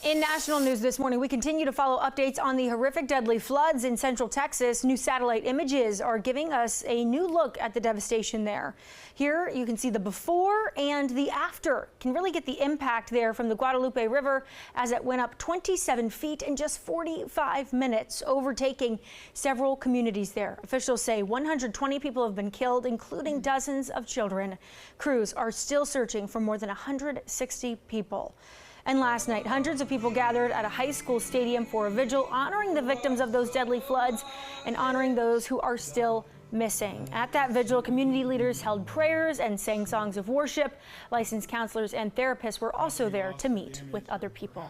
In national news this morning, we continue to follow updates on the horrific deadly floods in central Texas. New satellite images are giving us a new look at the devastation there. Here you can see the before and the after. Can really get the impact there from the Guadalupe River as it went up 27 feet in just 45 minutes, overtaking several communities there. Officials say 120 people have been killed, including dozens of children. Crews are still searching for more than 160 people. And last night, hundreds of people gathered at a high school stadium for a vigil honoring the victims of those deadly floods and honoring those who are still missing. At that vigil, community leaders held prayers and sang songs of worship. Licensed counselors and therapists were also there to meet with other people.